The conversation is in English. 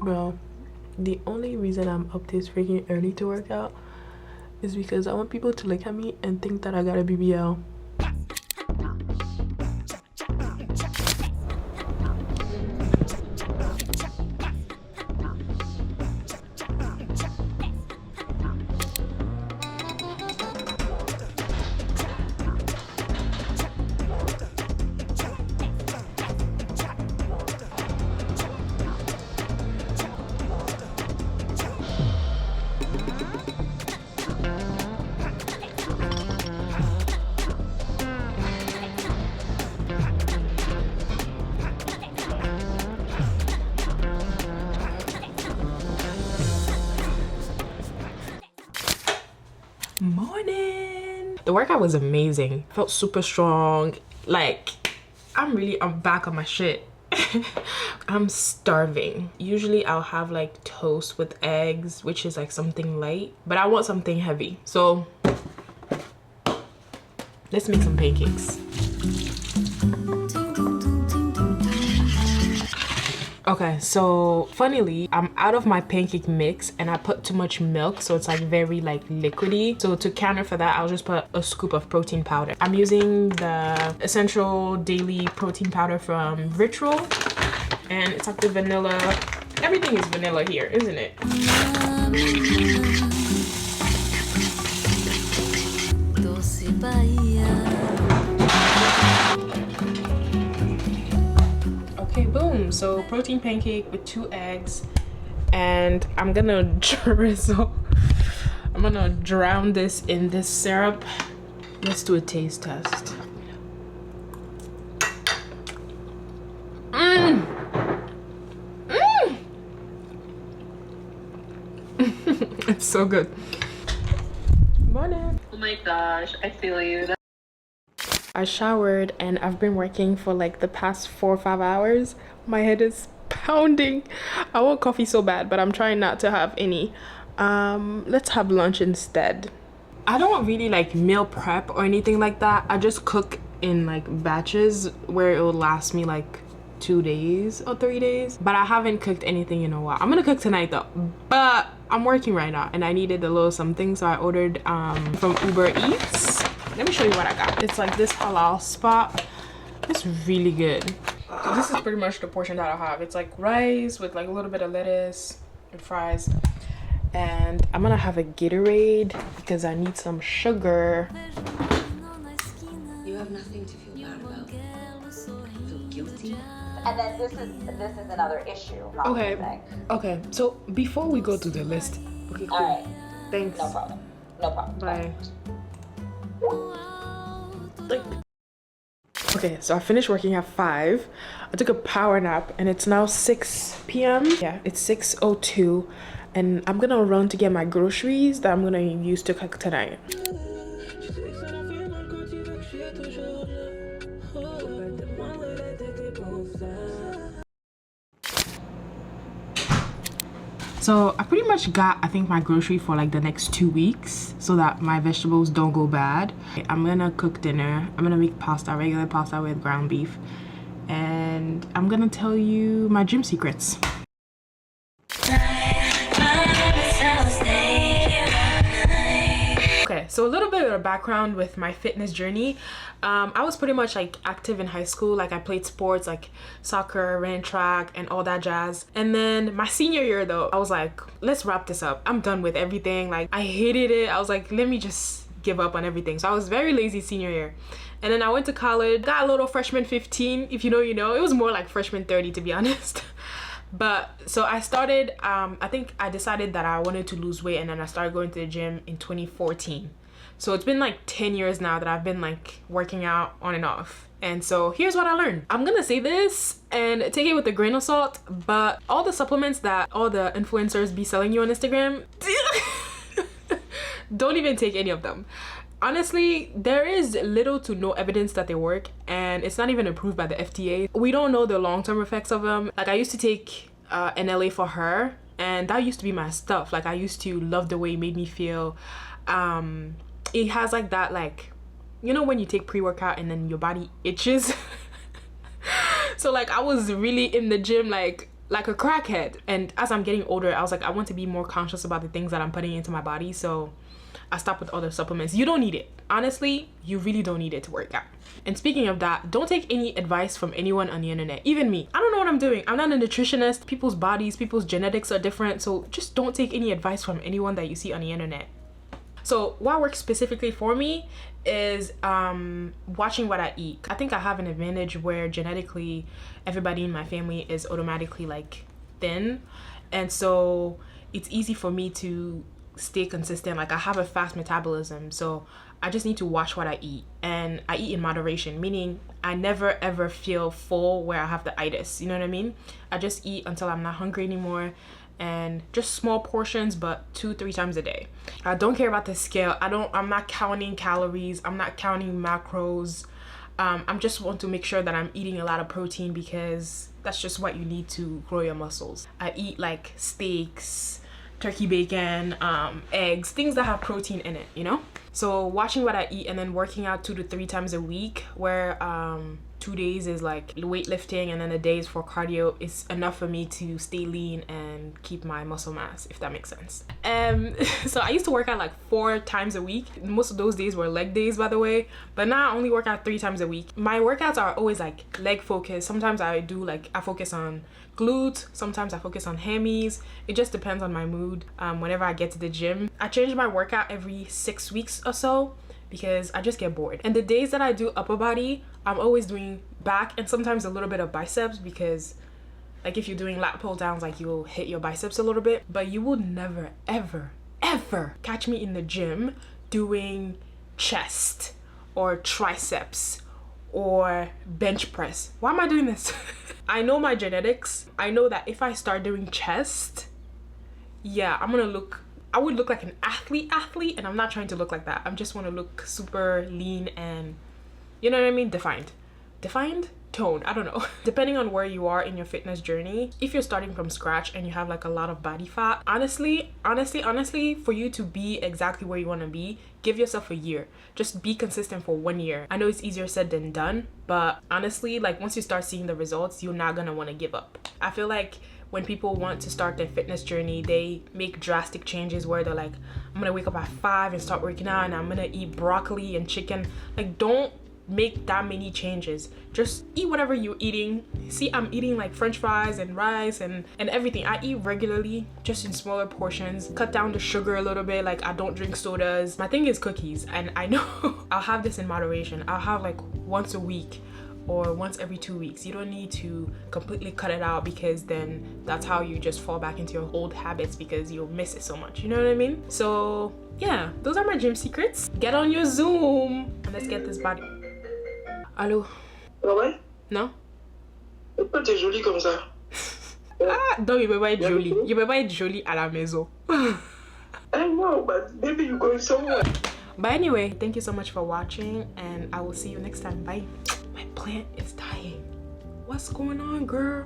Bro, the only reason I'm up this freaking early to work out is because I want people to look at me and think that I got a BBL. Morning. The workout was amazing. Felt super strong. Like, I'm back on my shit. I'm starving. Usually I'll have like toast with eggs, which is like something light, but I want something heavy. So let's make some pancakes. Okay, so funnily, I'm out of my pancake mix and I put too much milk, so it's like very like liquidy. So to counter for that, I'll just put a scoop of protein powder. I'm using the Essential Daily Protein Powder from Ritual, and it's like the vanilla. Everything is vanilla here, isn't it? Okay, boom. So protein pancake with 2 eggs, and I'm gonna drizzle. I'm gonna drown this in this syrup. Let's do a taste test. It's so good. Morning. Oh my gosh, I feel you. I showered and I've been working for like the past 4 or 5 hours. My head is pounding. I want coffee so bad, but I'm trying not to have any. Let's have lunch instead. I don't really like meal prep or anything like that. I just cook in like batches where it will last me like 2 days or 3 days, but I haven't cooked anything in a while. I'm gonna cook tonight though, but I'm working right now and I needed a little something, so I ordered from Uber Eats. Let me show you what I got. It's like this halal spot. It's really good. So this is pretty much the portion that I have. It's like rice with like a little bit of lettuce and fries. And I'm gonna have a Gatorade because I need some sugar. You have nothing to feel bad about. Feel guilty. And then this is another issue. Okay. Okay. So before we go to the list, okay, cool. All right. Thanks. No problem. No problem. Bye. Okay, so I finished working at 5. I took a power nap and it's now 6 p.m. Yeah, it's 6:02, and I'm gonna run to get my groceries that I'm gonna use to cook tonight. So I pretty much got, I think, my grocery for like the next 2 weeks so that my vegetables don't go bad. I'm gonna cook dinner. I'm gonna make pasta, regular pasta with ground beef. And I'm gonna tell you my gym secrets. Okay, so a little bit of a background with my fitness journey. I was pretty much like active in high school. Like I played sports like soccer, ran track, and all that jazz. And then my senior year though, I was like, let's wrap this up. I'm done with everything. Like I hated it. I was like, let me just give up on everything. So I was very lazy senior year. And then I went to college, got a little freshman 15. If you know, you know. It was more like freshman 30 to be honest. But so I started, I think I decided that I wanted to lose weight, and then I started going to the gym in 2014. So it's been like 10 years now that I've been like working out on and off. And so here's what I learned. I'm gonna say this and take it with a grain of salt, but all the supplements that all the influencers be selling you on Instagram, don't even take any of them. Honestly, there is little to no evidence that they work, and it's not even approved by the FDA. We don't know the long-term effects of them. Like I used to take NLA for her, and that used to be my stuff. Like I used to love the way it made me feel. It has like that, like, you know when you take pre-workout and then your body itches. So like I was really in the gym like like a crackhead. And as I'm getting older, I was like, I want to be more conscious about the things that I'm putting into my body. So I stopped with other supplements. You don't need it. Honestly, you really don't need it to work out. And speaking of that, don't take any advice from anyone on the internet, even me. I don't know what I'm doing. I'm not a nutritionist. People's bodies, people's genetics are different. So just don't take any advice from anyone that you see on the internet. So what works specifically for me is watching what I eat. I think I have an advantage where genetically everybody in my family is automatically like thin, and so it's easy for me to stay consistent. Like I have a fast metabolism, so I just need to watch what I eat, and I eat in moderation, meaning I never ever feel full where I have the itis, you know what I mean? I just eat until I'm not hungry anymore, and just small portions, but 2-3 times a day. I don't care about the scale. I'm not counting calories. I'm not counting macros. I'm just want to make sure that I'm eating a lot of protein because that's just what you need to grow your muscles. I eat like steaks, turkey bacon, eggs, things that have protein in it, you know? So watching what I eat and then working out 2 to 3 times a week, where 2 days is like weightlifting and then a day is for cardio, is enough for me to stay lean and keep my muscle mass, if that makes sense. So I used to work out like 4 times a week. Most of those days were leg days, by the way, but now I only work out 3 times a week. My workouts are always like leg focused. Sometimes I focus on glutes, sometimes I focus on hammies. It just depends on my mood. Whenever I get to the gym, I change my workout every 6 weeks or so because I just get bored. And the days that I do upper body, I'm always doing back and sometimes a little bit of biceps, because like if you're doing lat pull downs, like you'll hit your biceps a little bit, but you will never ever catch me in the gym doing chest or triceps or bench press. Why am I doing this? I know my genetics. I know that if I start doing chest, yeah, I would look like an athlete, and I'm not trying to look like that. I just want to look super lean and, you know what I mean? Defined? Toned, I don't know. Depending on where you are in your fitness journey, if you're starting from scratch and you have like a lot of body fat, honestly, for you to be exactly where you want to be, give yourself a year. Just be consistent for 1 year. I know it's easier said than done, but honestly, like once you start seeing the results, you're not gonna want to give up. I feel like when people want to start their fitness journey, they make drastic changes where they're like, I'm gonna wake up at 5 and start working out and I'm gonna eat broccoli and chicken. Like, don't make that many changes. Just eat whatever you're eating. See, I'm eating like french fries and rice and everything. I eat regularly, just in smaller portions. Cut down the sugar a little bit. Like I don't drink sodas. My thing is cookies, and I know I'll have this in moderation. I'll have like once a week or once every 2 weeks. You don't need to completely cut it out, because then that's how you just fall back into your old habits because you'll miss it so much, you know what I mean? So yeah, those are my gym secrets. Get on your Zoom and let's get this body. Allô? Ah ouais? Non? Pourquoi t'es jolie comme ça? Ah, donc il peut pas être joli. Il peut pas être joli à la maison. I know, but maybe you're going somewhere. But anyway, thank you so much for watching, and I will see you next time. Bye. My plant is dying. What's going on, girl?